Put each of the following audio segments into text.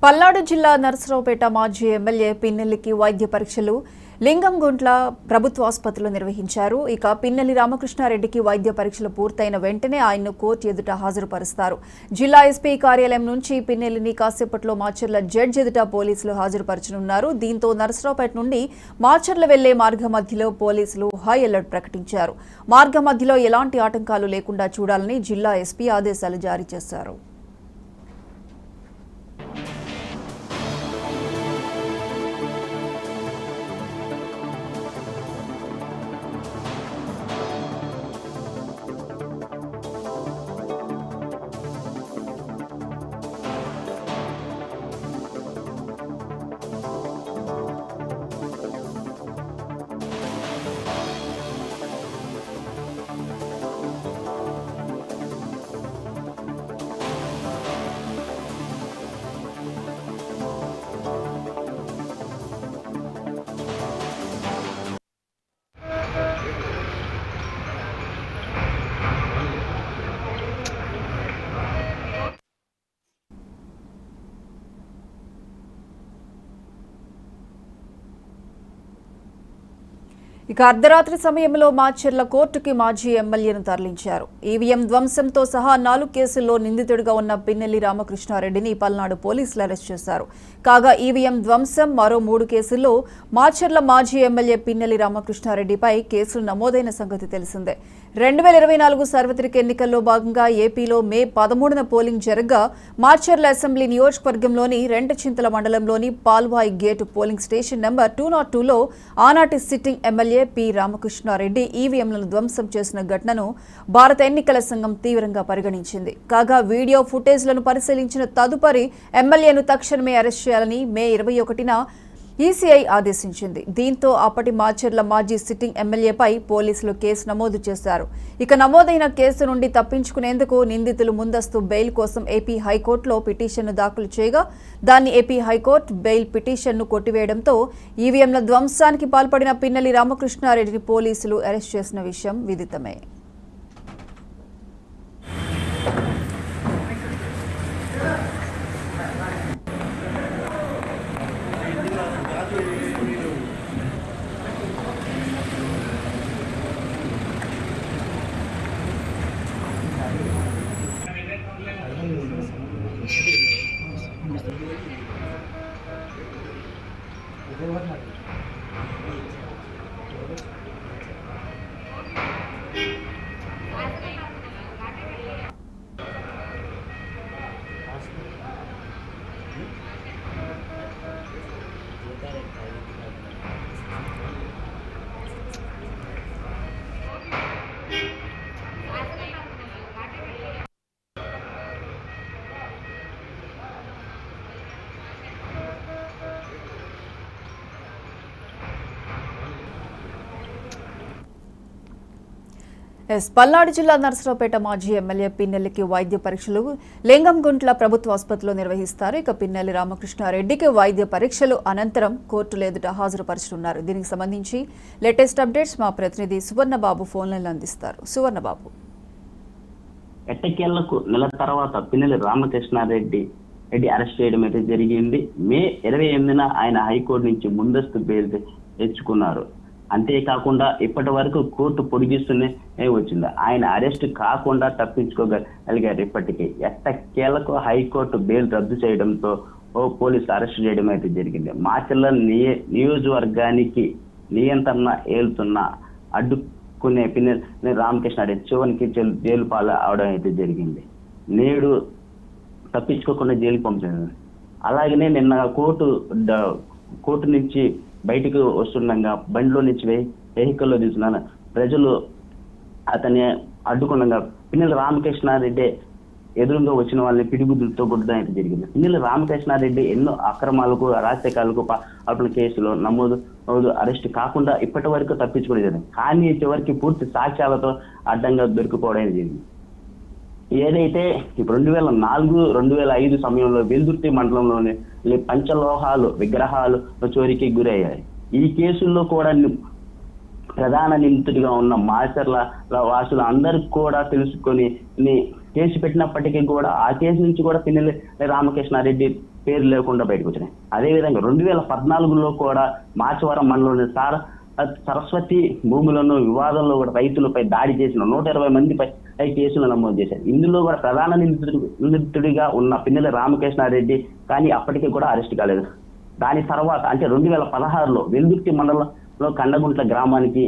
పల్నాడు జిల్లా నరసరావుపేట మాజీ ఎమ్మెల్యే పిన్నెల్లికి వైద్య పరీక్షలు లింగంగుంట్ల ప్రభుత్వ ఆసుపత్రిలో నిర్వహించారు. ఇక పిన్నెల్లి రామకృష్ణారెడ్డికి వైద్య పరీక్షలు పూర్తయిన వెంటనే ఆయన్ను కోర్టు ఎదుట హాజరుపరుస్తారు. జిల్లా ఎస్పీ కార్యాలయం నుంచి పిన్నెల్లిని కాసేపట్లో మాచర్ల జడ్జి ఎదుట పోలీసులు హాజరుపరచనున్నారు. దీంతో నరసరావుపేట నుండి మాచర్ల వెళ్లే మార్గ మధ్యలో పోలీసులు హై అలర్ట్ ప్రకటించారు. మార్గ మధ్యలో ఎలాంటి ఆటంకాలు లేకుండా చూడాలని జిల్లా ఎస్పీ ఆదేశాలు జారీ చేశారు. ఇక అర్ధరాత్రి సమయంలో మాచర్ల కోర్టుకి మాజీ ఎమ్మెల్యేను తరలించారు. ఈవీఎం ధ్వంసంతో సహా 4 కేసుల్లో నిందితుడిగా ఉన్న పిన్నెల్లి రామకృష్ణారెడ్డిని పల్నాడు పోలీసులు అరెస్ట్ చేశారు. కాగా ఈవీఎం ధ్వంసం మరో 3 కేసుల్లో మాచర్ల మాజీ ఎమ్మెల్యే పిన్నెల్లి రామకృష్ణారెడ్డిపై కేసులు నమోదైన సంగతి తెలిసిందే. 2024 సార్వత్రిక ఎన్నికల్లో భాగంగా ఏపీలో మే 13న పోలింగ్ జరగగా మాచర్ల అసెంబ్లీ నియోజకవర్గంలోని రెంటచింతల మండలంలోని Palvai gate polling station number 202లో ఆనాటి సిట్టింగ్ ఎమ్మెల్యే పి రామకృష్ణారెడ్డి ఈవీఎంలను ధ్వంసం చేసిన ఘటనను భారత ఎన్నికల సంఘం తీవ్రంగా పరిగణించింది. కాగా వీడియో ఫుటేజ్లను పరిశీలించిన తదుపరి ఎమ్మెల్యేను తక్షణమే అరెస్ట్ చేయాలని మే 21న ఈసీఐ ఆదేశించింది. దీంతో అప్పటి మాచర్ల మాజీ సిట్టింగ్ ఎమ్మెల్యేపై పోలీసులు కేసు నమోదు చేశారు. ఇక నమోదైన కేసు నుండి తప్పించుకునేందుకు నిందితులు ముందస్తు బెయిల్ కోసం ఏపీ హైకోర్టులో పిటిషన్ను దాఖలు చేయగా దాన్ని ఏపీ హైకోర్టు బెయిల్ పిటిషన్ను కొట్టివేయడంతో ఈవీఎంల ధ్వంసానికి పాల్పడిన పిన్నెల్లి రామకృష్ణారెడ్డిని పోలీసులు అరెస్ట్ చేసిన విషయం విదితమే. పల్నాడు జిల్లా నరసరావుపేట మాజీ ఎమ్మెల్యే పిన్నెల్లికి వైద్య పరీక్షలు లింగంగుంట్ల ప్రభుత్వ ఆసుపత్రిలో నిర్వహిస్తారు. ఇక పిన్నెల్లి రామకృష్ణారెడ్డికి వైద్య పరీక్షలు అనంతరం కోర్టుల ఎదుట హాజరుపరుచుతున్నారు. దీనికి సంబంధించి లేటెస్ట్ అప్డేట్స్ మా ప్రతినిధి సువర్ణబాబు ఫోన్లైన్లో అందిస్తారు. సువర్ణబాబు, ఎట్టకేళ్లకు నెల తర్వాత పిన్నెల్లి రామకృష్ణారెడ్డి అరెస్ట్ చేయడం అయితే జరిగింది. మే 28న ఆయన హైకోర్టు నుంచి ముందస్తు బెయిల్ తెచ్చుకున్నారు. అంతేకాకుండా ఇప్పటి వరకు కోర్టు పొడిగిస్తూనే వచ్చింది. ఆయన అరెస్ట్ కాకుండా తప్పించుకోగలిగారు. ఇప్పటికీ ఎట్టకేలకు హైకోర్టు బెయిల్ రద్దు చేయడంతో పోలీసులు అరెస్ట్ చేయడం అయితే జరిగింది. మాచర్ల నియోజకవర్గానికి నియంత్రణ ఏలుతున్న అడ్డుకునే పిన్నెల్లి రామకృష్ణారెడ్డి చివరికి జైలు పాలు అవడం అయితే జరిగింది. నేడు తప్పించుకోకుండా జైలు పంపించారు. అలాగనే నిన్న కోర్టు నుంచి బయటకు వస్తుండగా బండిలో నుంచి వెహికల్లో తీసుకున్న ప్రజలు అతన్ని అడ్డుకుండగా పిన్నెల్లి రామకృష్ణారెడ్డి ఎదురుగా వచ్చిన వాళ్ళని పిడిగుద్దులతో కొట్టడం అయితే జరిగింది. పిన్నెల్లి రామకృష్ణారెడ్డి ఎన్నో అక్రమాలకు రాజకీయాలకు అప్పుడు కేసులో నమోదు అరెస్ట్ కాకుండా ఇప్పటి వరకు తప్పించుకోవడం జరిగింది. కానీ చివరికి పూర్తి సాక్ష్యాలతో అడ్డంగా దొరికిపోవడం జరిగింది. ఏదైతే ఇప్పుడు 2004-2005 సమయంలో వెల్దుర్తి మండలంలోని పంచలోహాలు విగ్రహాలు చోరీకి గురయ్యాయి. ఈ కేసుల్లో కూడా ప్రధాన నిందితుడిగా ఉన్న మాచర్ల వాసులు అందరికి కూడా తెలుసుకొని కేసు పెట్టినప్పటికీ కూడా ఆ కేసు నుంచి కూడా పిన్నెల్లి రామకృష్ణారెడ్డి పేరు లేకుండా బయటకు వచ్చినాయి. అదేవిధంగా 2014లో కూడా మాచవరం మండలంలోని సరస్వతి భూములను వివాదంలో కూడా రైతులపై దాడి చేసిన 120 మందిపై కేసులు నమోదు చేశారు. ఇందులో కూడా ప్రధాన నిందితుడిగా ఉన్న పిన్నెల రామకృష్ణారెడ్డి కానీ అప్పటికీ కూడా అరెస్ట్ కాలేదు. దాని తర్వాత అంటే 2016లో వెల్దుర్తి మండలంలో కండగుంట్ల గ్రామానికి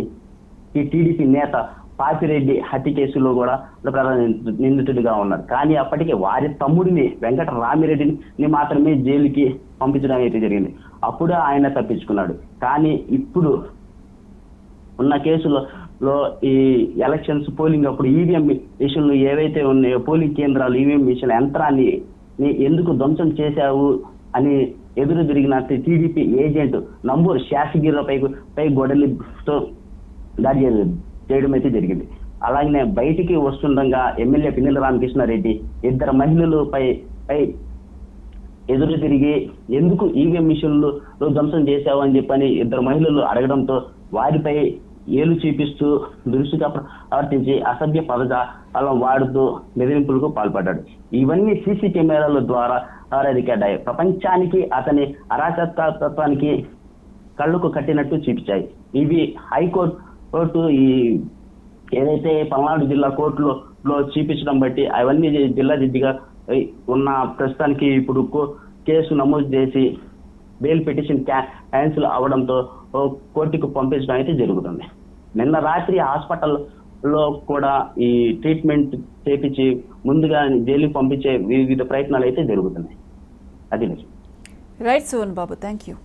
ఈ టీడీపీ నేత పాపిరెడ్డి హత్య కేసులో కూడా ప్రధాన నిందితుడిగా ఉన్నారు. కానీ అప్పటికే వారి తమ్ముడిని వెంకట రామిరెడ్డిని మాత్రమే జైలుకి పంపించడం అయితే జరిగింది. అప్పుడే ఆయన తప్పించుకున్నాడు. కానీ ఇప్పుడు ఉన్న కేసులో ఈ ఎలక్షన్స్ పోలింగ్ అప్పుడు ఈవీఎం మిషన్లు ఏవైతే ఉన్నాయో, పోలింగ్ కేంద్రాలు ఈవీఎం మిషన్ యంత్రాన్ని ఎందుకు ధ్వంసం చేశావు అని ఎదురు తిరిగిన టీడీపీ ఏజెంట్ నంబూరు శాసగిరిపై గొడవలతో దాడి చేయడం అయితే జరిగింది. అలాగనే బయటికి వస్తుండగా ఎమ్మెల్యే పిన్నెల రామకృష్ణారెడ్డి 2 మహిళలపై ఎదురు తిరిగి ఎందుకు ఈవీఎం మిషన్లు ధ్వంసం చేశావు అని చెప్పని 2 మహిళలు అడగడంతో వారిపై ఏలు చూపిస్తూ దురుసుగా ప్రవర్తించి అసభ్య పదజాలం వాడుతూ బెదిరింపులకు పాల్పడ్డాడు. ఇవన్నీ సీసీ కెమెరాల ద్వారా రికార్డాయి. ప్రపంచానికి అతని అరాచకత్వానికి కళ్ళకు కట్టినట్టు చూపించాయి. ఇవి హైకోర్టు ఈ ఏదైతే పల్నాడు జిల్లా కోర్టులో చూపించడం బట్టి అవన్నీ జిల్లా జడ్జిగా ఉన్న ప్రస్తుతానికి ఇప్పుడు కేసు నమోదు చేసి బెయిల్ పిటిషన్ క్యాన్సిల్ అవడంతో కోర్టుకు పంపించడం అయితే జరుగుతుంది. నిన్న రాత్రి హాస్పిటల్లో కూడా ఈ ట్రీట్మెంట్ చేపించి ముందుగా జైలుకి పంపించే వివిధ ప్రయత్నాలు అయితే జరుగుతున్నాయి. అది రైట్ సోన్ బాబు, థ్యాంక్ యూ.